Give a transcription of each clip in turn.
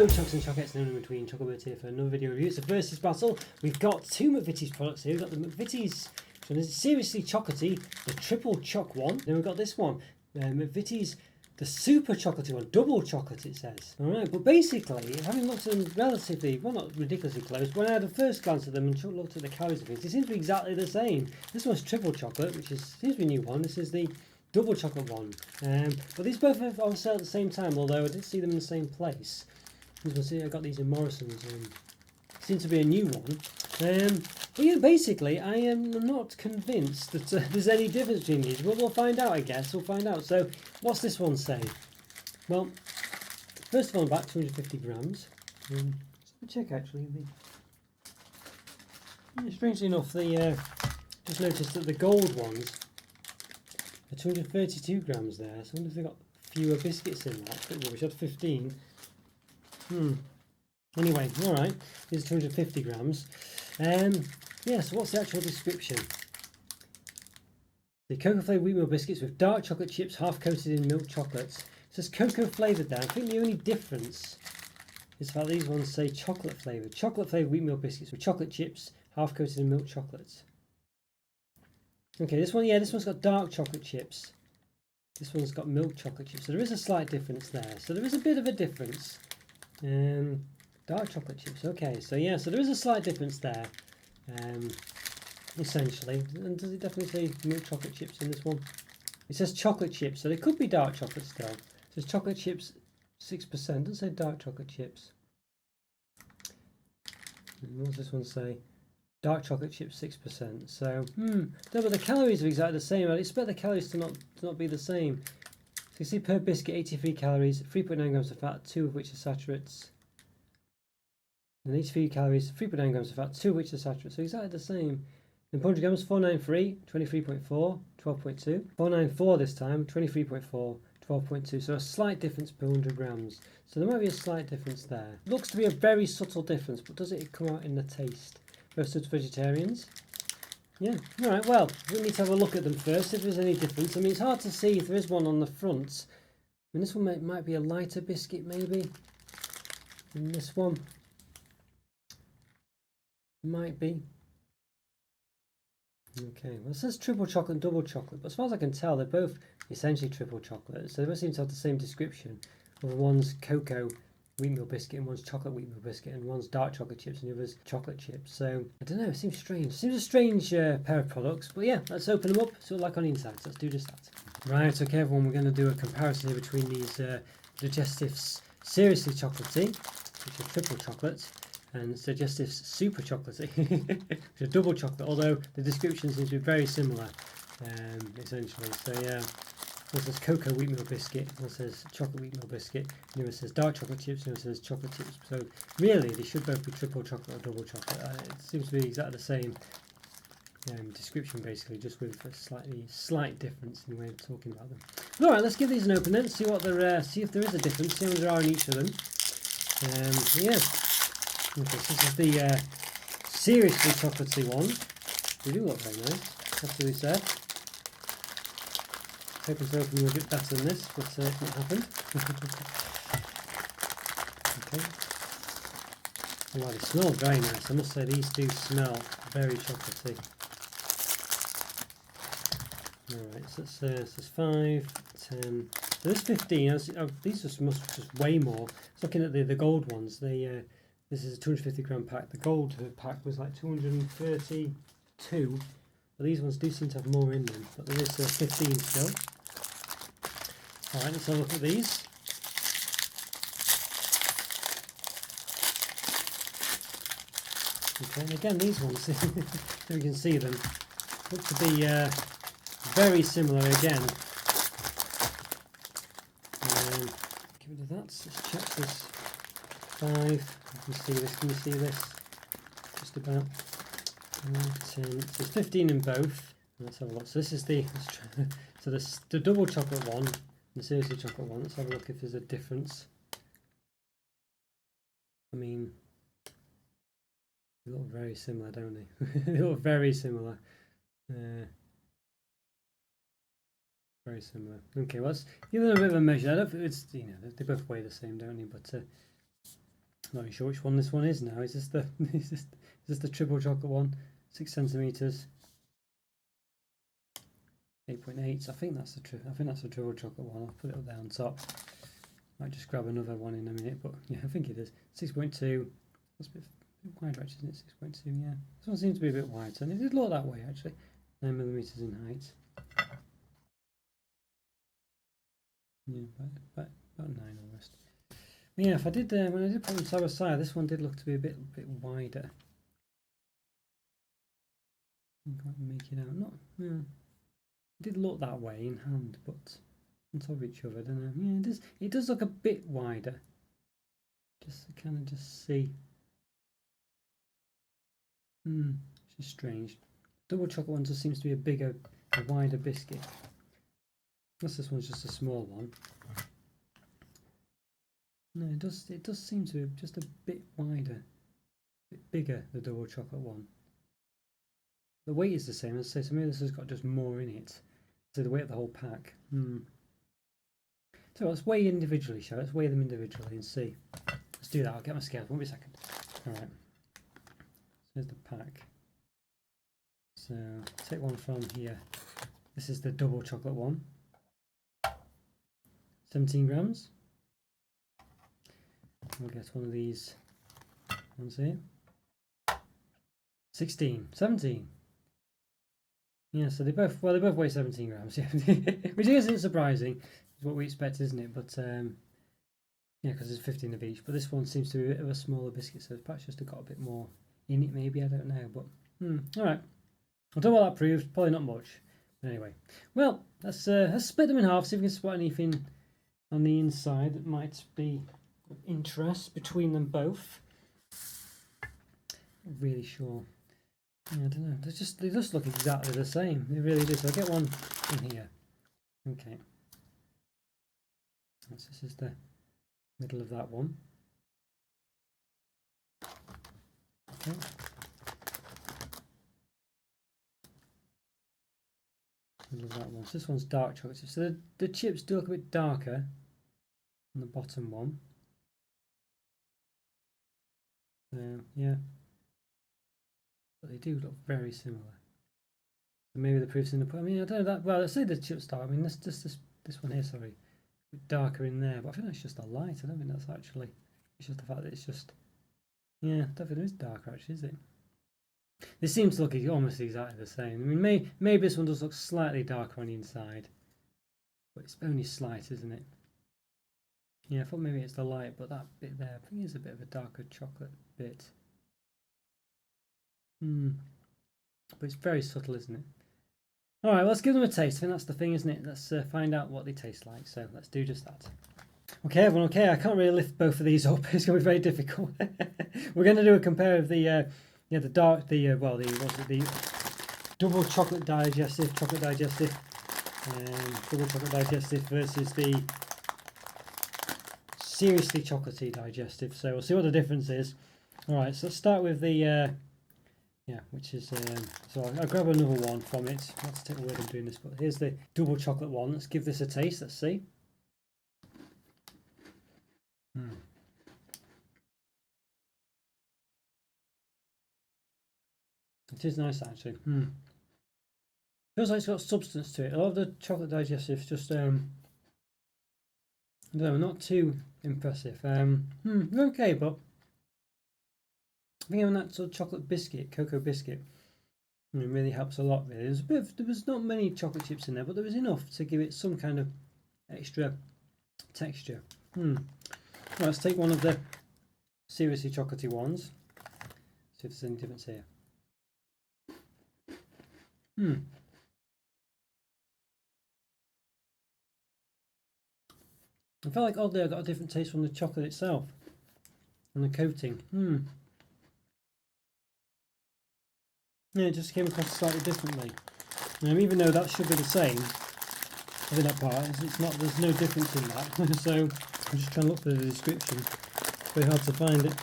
Hello Chocks and Chocolettes and in between, Chocolatey here for another video review. It's a versus battle. We've got two McVities products here. We've got the McVities, which one is seriously chocolatey, the triple choc one. Then we've got this one, McVities, the super chocolatey one, double chocolate it says. Alright, but basically, having looked at them relatively, well not ridiculously close, when I had a first glance at them and looked at the calories of things, they seem to be exactly the same. This one's triple chocolate, which seems to be a new one. This is the double chocolate one. But these both are on sale at the same time, although I did see them in the same place. As you can see, I got these in Morrison's. Seems to be a new one. But yeah, basically, I am not convinced that there's any difference between these. But we'll find out, I guess. We'll find out. So, what's this one say? Well, first of all, about 250 grams. Let's have a check, actually. Strangely enough, just noticed that the gold ones are 232 grams there. So I wonder if they've got fewer biscuits in that. But we should have 15. Anyway, alright, these are 250 grams. Yeah, so what's the actual description? The cocoa flavoured wheatmeal biscuits with dark chocolate chips half coated in milk chocolate. It says cocoa flavoured there. I think the only difference is that these ones say chocolate flavoured. Chocolate flavoured wheatmeal biscuits with chocolate chips half coated in milk chocolate. Okay, this one, yeah, this one's got dark chocolate chips. This one's got milk chocolate chips. So there is a slight difference there. So there is a bit of a difference. Dark chocolate chips. Okay, so yeah, so there is a slight difference there. Essentially, and does it definitely say milk chocolate chips in this one? It says chocolate chips, so they could be dark chocolate still. It says chocolate chips 6%. Doesn't say dark chocolate chips. And what does this one say? Dark chocolate chips 6%. So no, but the calories are exactly the same. I'd expect the calories to not be the same. So you see per biscuit 83 calories, 3.9 grams of fat, 2 of which are saturates. And 83 calories, 3.9 grams of fat, 2 of which are saturates. So exactly the same. In 100 grams, 493, 23.4, 12.2. 494 this time, 23.4, 12.2. So a slight difference per 100 grams. So there might be a slight difference there. Looks to be a very subtle difference, but does it come out in the taste? Roasted vegetarians. Yeah, alright, well, we need to have a look at them first, if there's any difference. I mean, it's hard to see if there is one on the front. I mean, this one might be a lighter biscuit, maybe. And this one might be. Okay, well, it says triple chocolate and double chocolate, but as far as I can tell, they're both essentially triple chocolate. So they both seem to have the same description. Well, one's cocoa wheatmeal biscuit and one's chocolate wheatmeal biscuit and one's dark chocolate chips and the other's chocolate chips. So I don't know, it seems strange. It seems a strange pair of products, but yeah, let's open them up, see what like on the inside. So let's do just that. Right, okay everyone, we're going to do a comparison here between these Digestives seriously chocolatey, which are triple chocolate, and Digestives super chocolatey, which are double chocolate, although the description seems to be very similar, essentially. So yeah. One says cocoa wheatmeal biscuit, one says chocolate wheatmeal biscuit, and the other says dark chocolate chips, and the other says chocolate chips. So really, they should both be triple chocolate or double chocolate. It seems to be exactly the same description, basically, just with a slight difference in the way of talking about them. All right, let's give these an open then, see what they're, see if there is a difference, see how many there are in each of them. Yeah. Okay, so this is the seriously chocolatey one. They do look very nice, have to be said. Hoping to open them a bit better than this, but it's not happened. Okay. Wow, they smell very nice. I must say these do smell very chocolatey. Alright, so it's 5, 10. So this 15, these just way more. I was looking at the gold ones. This is a 250 gram pack. The gold pack was like 232. But these ones do seem to have more in them. But there is 15 still. Alright, let's have a look at these. Okay, and again these ones, if you can see them, look to be very similar again. Get rid of that, let's check this. 5, can you see this? Just about 10, so it's 15 in both. Let's have a look. So this is so the double chocolate one, the seriously chocolate one. Let's have a look if there's a difference. I mean, they look very similar, don't they? They look very similar. Very similar. Okay, well, let's give them a bit of a measure. I don't think it's, they both weigh the same, don't they? But Not really sure which one this one is now. Is this the is this the triple chocolate one? 6 centimeters. 8.8. I think that's the triple chocolate one. I'll put it up there on top. Might just grab another one in a minute, but yeah, I think it is 6.2. That's a bit wider actually, isn't it? 6.2. Yeah, this one seems to be a bit wider, and it did look that way actually. 9 millimeters in height. Yeah, about 9 almost. But yeah, if I did when I did put them side by side, this one did look to be a bit wider. I can't make it out. Not. Yeah. It did look that way in hand, but on top of each other, I don't know. Yeah, it does look a bit wider. Just to kind of just see. It's just strange. Double chocolate one just seems to be a wider biscuit. Unless this one's just a small one. No, it does seem to be just a bit wider, a bit bigger, the double chocolate one. The weight is the same, as I say, so maybe this has got just more in it. So the weight of the whole pack. So let's weigh individually, shall we? Let's weigh them individually and see. Let's do that. I'll get my scale. Won't be a second. Alright. So here's the pack. So take one from here. This is the double chocolate one. 17 grams. We'll get one of these ones here. 17. Yeah, so they both weigh 17 grams, yeah. Which isn't surprising. It's what we expect, isn't it? But yeah, because there's 15 of each. But this one seems to be a bit of a smaller biscuit, so it's perhaps just got a bit more in it, maybe. I don't know. But alright. I don't know what that proves. Probably not much. But anyway. Well, let's split them in half, see if we can spot anything on the inside that might be of interest between them both. Not really sure. Yeah, I don't know. They just look exactly the same. They really do. So I'll get one in here. Okay. So this is the middle of that one. Okay. Middle of that one. So this one's dark chocolate. So the chips do look a bit darker on the bottom one. Yeah. But they do look very similar. So maybe the proof's in the. I mean, I don't know that. Well, let's say the chips dark. I mean, this one here. Sorry, a bit darker in there. But I think that's just a light. I don't think that's actually. It's just the fact that it's just. Yeah, I don't think it is darker actually, is it? This seems to look almost exactly the same. I mean, maybe this one does look slightly darker on the inside, but it's only slight, isn't it? Yeah, I thought maybe it's the light, but that bit there, I think it's a bit of a darker chocolate bit. But it's very subtle, isn't it? Alright, let's give them a taste. I think that's the thing, isn't it? Let's find out what they taste like. So let's do just that. Okay, everyone, okay, I can't really lift both of these up. It's going to be very difficult. We're going to do a compare of the double chocolate digestive, double chocolate digestive versus the seriously chocolatey digestive. So we'll see what the difference is. Alright, so let's start with the which is so I'll grab another one from it. Let's take a word I'm doing this, but here's the double chocolate one. Let's give this a taste. Let's see. It is nice actually. Feels like it's got substance to it. A lot of the chocolate digestives just I don't know, not too impressive. Okay, but I think having that sort of chocolate biscuit, cocoa biscuit, it really helps a lot. Really, there was not many chocolate chips in there, but there was enough to give it some kind of extra texture. Right, let's take one of the seriously chocolatey ones. See if there's any difference here. I felt like oddly I got a different taste from the chocolate itself and the coating. Yeah, it just came across slightly differently. Even though that should be the same, I think that part, it's not. There's no difference in that. So I'm just trying to look for the description. It's very hard to find it.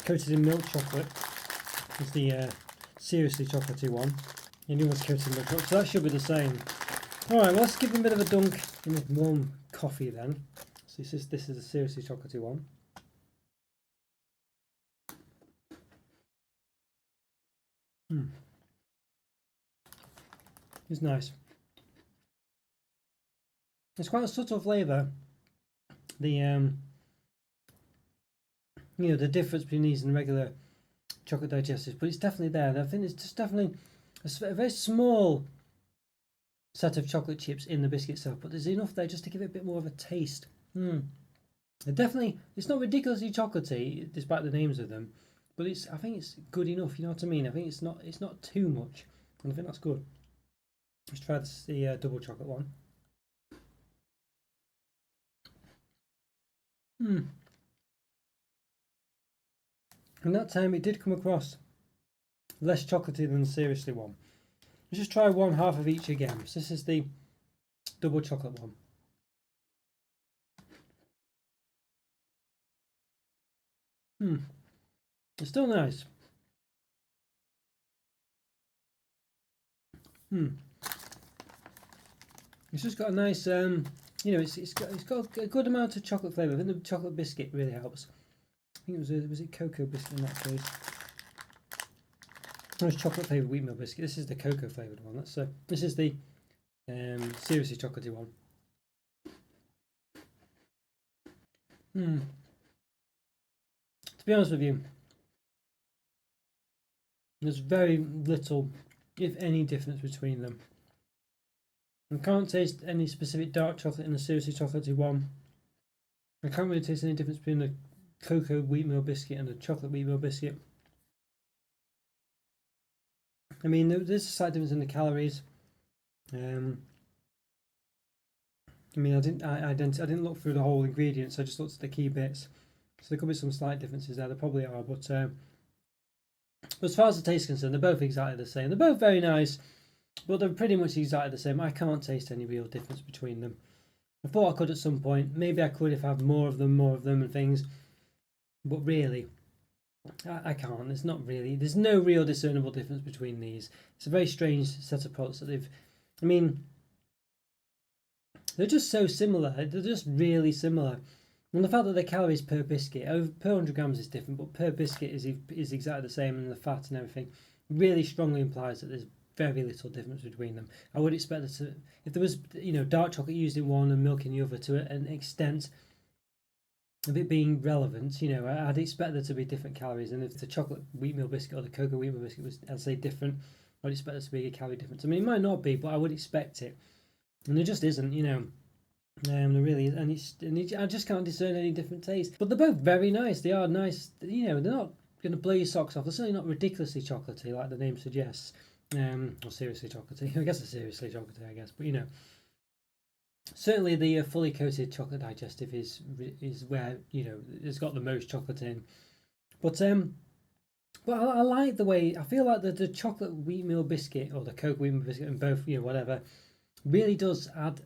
Coated in milk chocolate is the seriously chocolatey one. And the other one's coated in milk chocolate, so that should be the same. Alright, well, let's give them a bit of a dunk in this warm coffee then. So this is a seriously chocolatey one. It's nice. It's quite a subtle flavour. The the difference between these and regular chocolate digestives, but it's definitely there. And I think it's just definitely a very small set of chocolate chips in the biscuit itself, but there's enough there just to give it a bit more of a taste. Definitely, it's not ridiculously chocolatey, despite the names of them, but I think it's good enough. You know what I mean? I think it's not too much, and I think that's good. Let's try the double chocolate one. And that time it did come across less chocolatey than the seriously one. Let's just try one half of each again. So this is the double chocolate one. It's still nice. It's just got a nice, it's got a good amount of chocolate flavour. I think the chocolate biscuit really helps. I think was it cocoa biscuit in that case. There's chocolate flavoured wheatmeal biscuit. This is the cocoa flavoured one. This is the seriously chocolatey one. To be honest with you, there's very little, if any, difference between them. I can't taste any specific dark chocolate in the seriously chocolatey one. I can't really taste any difference between the cocoa wheatmeal biscuit and the chocolate wheatmeal biscuit. I mean, there's a slight difference in the calories. I mean, I didn't look through the whole ingredients. I just looked at the key bits. So there could be some slight differences there. There probably are, but as far as the taste is concerned, they're both exactly the same. They're both very nice, but they're pretty much exactly the same. I can't taste any real difference between them. I thought I could at some point. Maybe I could if I had more of them and things. But really, I can't. There's not really. There's no real discernible difference between these. It's a very strange set of products that they've. I mean, they're just so similar. They're just really similar. And the fact that the calories per biscuit, per 100 grams is different, but per biscuit is exactly the same, and the fat and everything really strongly implies that there's very little difference between them. I would expect that if there was, dark chocolate used in one and milk in the other to an extent of it being relevant, I'd expect there to be different calories. And if the chocolate wheatmeal biscuit or the cocoa wheatmeal biscuit was, I'd say, different, I'd expect there to be a calorie difference. I mean, it might not be, but I would expect it, and there just isn't, there really is, and I just can't discern any different taste. But they're both very nice. They are nice. They're not going to blow your socks off. They're certainly not ridiculously chocolatey like the name suggests. Or seriously chocolatey. I guess it's seriously chocolatey. I guess, but certainly the fully coated chocolate digestive is where it's got the most chocolate in. But I like the way I feel like the chocolate wheatmeal biscuit or the cocoa wheatmeal biscuit, and both whatever, really does add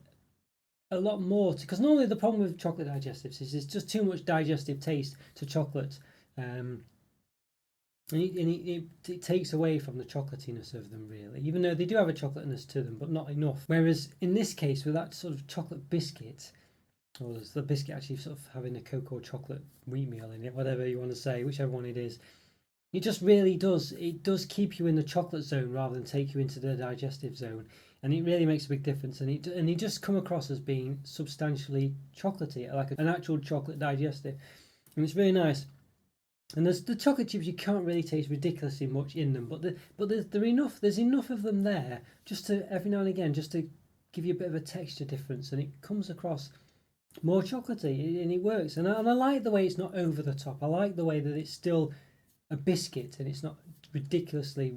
a lot more because normally the problem with chocolate digestives is it's just too much digestive taste to chocolate, and it takes away from the chocolatiness of them really, even though they do have a chocolatiness to them, but not enough. Whereas in this case, with that sort of chocolate biscuit, or the biscuit actually sort of having a cocoa chocolate wheatmeal in it, whatever you want to say, whichever one it is, it just really does. It does keep you in the chocolate zone rather than take you into the digestive zone, and it really makes a big difference. And it just come across as being substantially chocolatey, like an actual chocolate digestive, and it's really nice. And there's the chocolate chips, you can't really taste ridiculously much in them, but there's enough of them there just to every now and again just to give you a bit of a texture difference, and it comes across more chocolatey, and it works. And I like the way it's not over the top. I like the way that it's still a biscuit and it's not ridiculously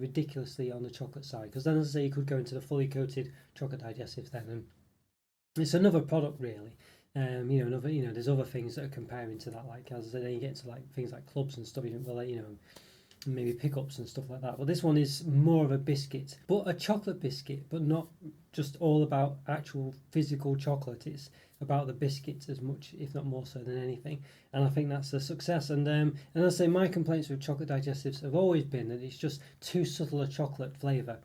on the chocolate side, because then, as I say, you could go into the fully coated chocolate digestives then, and it's another product really. There's other things that are comparing to that, like as I said, then you get into like things like clubs and stuff, maybe pickups and stuff like that. But this one is more of a biscuit, but a chocolate biscuit, but not just all about actual physical chocolate. It's about the biscuits as much, if not more so than anything. And I think that's a success. And I say my complaints with chocolate digestives have always been that it's just too subtle a chocolate flavour.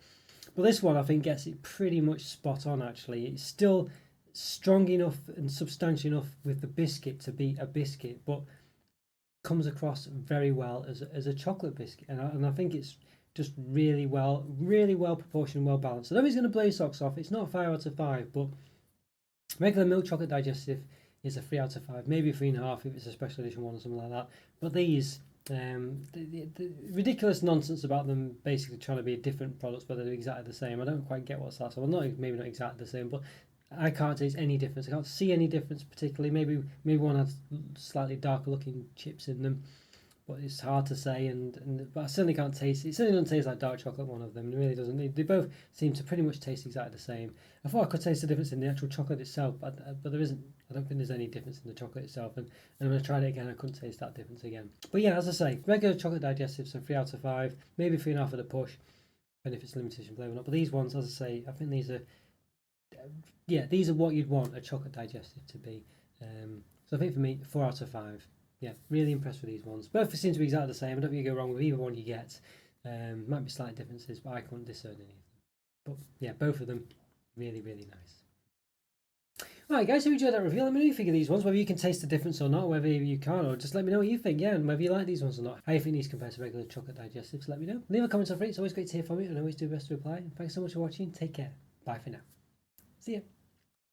But this one I think gets it pretty much spot on. Actually, it's still strong enough and substantial enough with the biscuit to be a biscuit, but comes across very well as a chocolate biscuit, and I think it's just really well proportioned, well balanced. So nobody's going to blow your socks off. It's not a 5 out of 5, but regular milk chocolate digestive is a 3 out of 5, maybe 3.5 if it's a special edition one or something like that. But these, the ridiculous nonsense about them basically trying to be different products, but they're exactly the same. I don't quite get what's that. So, well, maybe not exactly the same, but I can't taste any difference. I can't see any difference particularly. Maybe one has slightly darker looking chips in them, but it's hard to say. But I certainly can't taste it. It certainly doesn't taste like dark chocolate. One of them, it really doesn't. They both seem to pretty much taste exactly the same. I thought I could taste the difference in the actual chocolate itself, but there isn't. I don't think there's any difference in the chocolate itself. And when I tried it again, I couldn't taste that difference again. But yeah, as I say, regular chocolate digestives, so 3 out of 5, maybe 3.5 at a push, and if it's limited edition flavour or not. But these ones, as I say, I think these are what you'd want a chocolate digestive to be. So I think for me, 4 out of 5. Yeah, really impressed with these ones. Both seem to be exactly the same. I don't think you go wrong with either one you get. Might be slight differences, but I couldn't discern any of them. But yeah, both of them really, really nice. Alright guys, if you enjoyed that review, let me know what you think of these ones, whether you can taste the difference or not, whether you can't, or just let me know what you think, and whether you like these ones or not. How you think these compare to regular chocolate digestives, let me know. Leave a comment on free, it's always great to hear from you, and I always do best to reply. And thanks so much for watching, take care, bye for now. See ya.